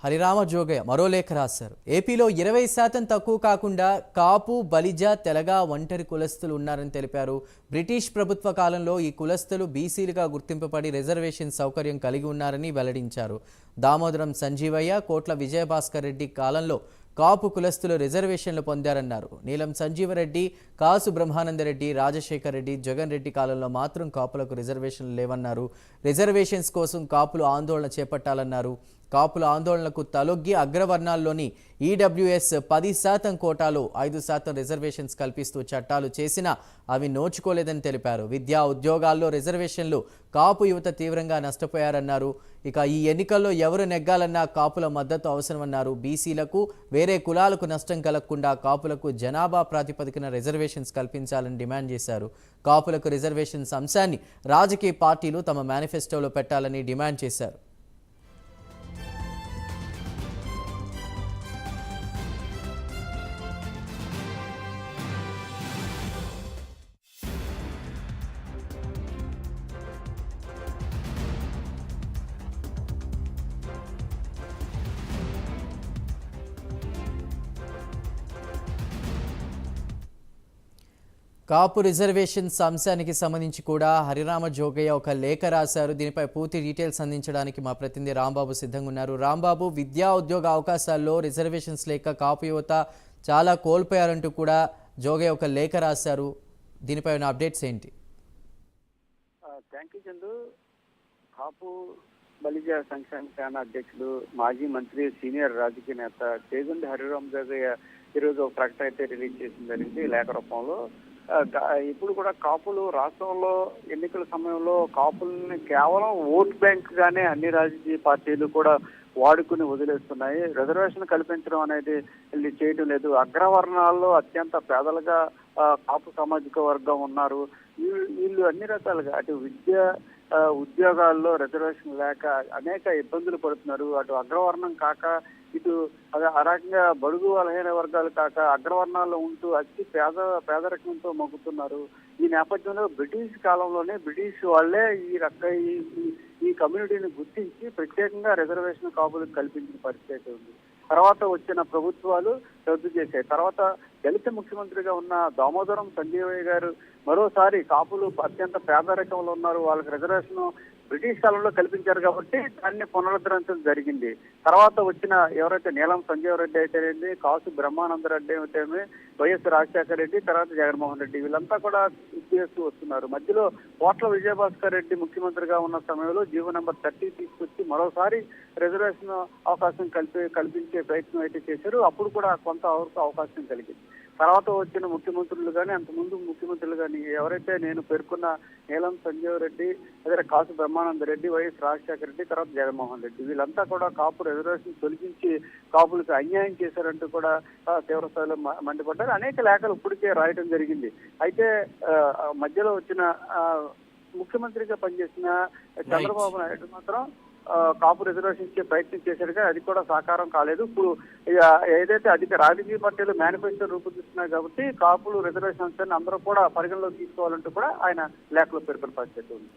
హరిరామ జోగయ్య మరో లేఖ రాశారు. ఏపీలో 20% తక్కువ కాకుండా కాపు, బలిజ, తెలగ, ఒంటరి కులస్తులు ఉన్నారని తెలిపారు. బ్రిటిష్ ప్రభుత్వ కాలంలో ఈ కులస్తులు బీసీలుగా గుర్తింపబడి రిజర్వేషన్ సౌకర్యం కలిగి ఉన్నారని వెల్లడించారు. దామోదరం సంజీవయ్య, కోట్ల విజయభాస్కర్ రెడ్డి కాలంలో కాపు కులస్తులు రిజర్వేషన్లు పొందారన్నారు. నీలం సంజీవరెడ్డి, కాసు బ్రహ్మానందరెడ్డి, రాజశేఖర్ రెడ్డి, జగన్ రెడ్డి కాలంలో మాత్రం కాపులకు రిజర్వేషన్లు లేవన్నారు. రిజర్వేషన్స్ కోసం కాపులు ఆందోళన చేపట్టాలన్నారు. కాపుల ఆందోళనకు తలొగ్గి అగ్రవర్ణాల్లోని ఈడబ్ల్యూఎస్ 10% కోటాలో 5% రిజర్వేషన్స్ కల్పిస్తూ చట్టాలు చేసినా అవి నోచుకోలేదని తెలిపారు. విద్యా ఉద్యోగాల్లో రిజర్వేషన్లు కాపు యువత తీవ్రంగా నష్టపోయారన్నారు. ఇక ఈ ఎన్నికల్లో ఎవరు నెగ్గాలన్నా కాపుల మద్దతు అవసరమన్నారు. బీసీలకు, వేరే కులాలకు నష్టం కలగకుండా కాపులకు జనాభా ప్రాతిపదికన రిజర్వేషన్స్ కల్పించాలని డిమాండ్ చేశారు. కాపులకు రిజర్వేషన్స్ అంశాన్ని రాజకీయ పార్టీలు తమ మేనిఫెస్టోలో పెట్టాలని డిమాండ్ చేశారు. కాపు రిజర్వేషన్స్ అంశానికి సంబంధించి కూడా హరిరామ జోగయ్య ఒక లేఖ రాశారు. దీనిపై పూర్తి డీటెయిల్స్ అందించడానికి మా ప్రతినిధి రాంబాబు సిద్ధంగా ఉన్నారు. రాంబాబు, విద్యా ఉద్యోగ అవకాశాల్లో రిజర్వేషన్స్ లేక కాపు యువత చాలా కోల్పోయారంటూ కూడా జోగయ్య ఒక లేఖ రాశారు. దీనిపై ఉన్న అప్డేట్స్ ఏంటి? Thank you Chandu. కాపు బలిజ సంక్షేమ సేన అధ్యక్షుడు, మాజీ మంత్రి, సీనియర్ రాజకీయ నేత చేగుండి హరిరామ జోగయ్య ఈరోజు ఒక ప్రకటన అయితే రిలీజ్ చేసిన జరిగింది లేఖ రూపంలో. ఇప్పుడు కూడా కాపులు రాష్ట్రంలో ఎన్నికల సమయంలో కాపుల్ని కేవలం ఓట్ బ్యాంక్ గానే అన్ని రాజకీయ పార్టీలు కూడా వాడుకుని వదిలేస్తున్నాయి. రిజర్వేషన్ కల్పించడం అనేది వీళ్ళు చేయడం లేదు. అగ్రవర్ణాల్లో అత్యంత పేదలుగా కాపు సామాజిక వర్గం ఉన్నారు. వీళ్ళు అన్ని రకాలుగా అటు విద్య, ఉద్యోగాల్లో రిజర్వేషన్ లేక అనేక ఇబ్బందులు పడుతున్నారు. అటు అగ్రవర్ణం కాక ఇటు ఆ రకంగా బడుగు బలహీన వర్గాలు కాక అగ్రవర్ణాల్లో ఉంటూ అతి పేదరికంతో మొగ్గుతున్నారు. ఈ నేపథ్యంలో బ్రిటిష్ కాలంలోనే బ్రిటిష్ వాళ్లే ఈ కమ్యూనిటీని గుర్తించి ప్రత్యేకంగా రిజర్వేషన్ కాపులకు కల్పించిన పరిస్థితి ఉంది. తర్వాత వచ్చిన ప్రభుత్వాలు రద్దు చేశాయి. తర్వాత దళిత ముఖ్యమంత్రిగా ఉన్న దామోదరం సంజీవయ్య గారు మరోసారి కాపులు అత్యంత పేదరికంలో ఉన్నారు, వాళ్ళకి రిజర్వేషన్ బ్రిటిష్ కాలంలో కల్పించారు కాబట్టి దాన్ని పునరుద్ధరించడం జరిగింది. తర్వాత వచ్చిన ఎవరైతే నీలం సంజీవ్ రెడ్డి అయితేనేమి, కాసు బ్రహ్మానందరెడ్డి అయితేమి, వైఎస్ రాజశేఖర రెడ్డి, తర్వాత జగన్మోహన్ రెడ్డి, వీళ్ళంతా కూడా చేస్తూ వస్తున్నారు. మధ్యలో కోట్ల విజయభాస్కర్ రెడ్డి ముఖ్యమంత్రిగా ఉన్న సమయంలో జీవో నెంబర్ 30 తీసుకొచ్చి మరోసారి రిజర్వేషన్ అవకాశం కల్పించే ప్రయత్నం అయితే చేశారు. అప్పుడు కూడా కొంత అవకాశం కలిగింది. తర్వాత వచ్చిన ముఖ్యమంత్రులు కానీ, అంతకుముందు ముఖ్యమంత్రులు కానీ ఎవరైతే నేను పేర్కొన్న నీలం సంజీవ్ రెడ్డి, అదే కాసు బ్రహ్మానంద రెడ్డి, వైఎస్ రాజశేఖర రెడ్డి, తర్వాత జగన్మోహన్ రెడ్డి, వీళ్ళంతా కూడా కాపు రిజర్వేషన్ తొలగించి కాపులకు అన్యాయం చేశారంటూ కూడా తీవ్రస్థాయిలో మండిపడ్డారు. అనేక లేఖలు ఇప్పటికే రాయడం జరిగింది. అయితే మధ్యలో వచ్చిన ముఖ్యమంత్రిగా పనిచేసిన చంద్రబాబు నాయుడు మాత్రం కాపు రిజర్వేషన్ ఇచ్చే ప్రయత్నం చేశారు కానీ అది కూడా సాకారం కాలేదు. ఇప్పుడు ఏదైతే రాజకీయ పార్టీలు మేనిఫెస్టో రూపొందిస్తున్నాయి కాబట్టి కాపులు రిజర్వేషన్ అంశాన్ని అందరూ కూడా పరిగణలోకి తీసుకోవాలంటూ కూడా ఆయన లేఖలో పేర్కొన్న పరిస్థితి ఉంది.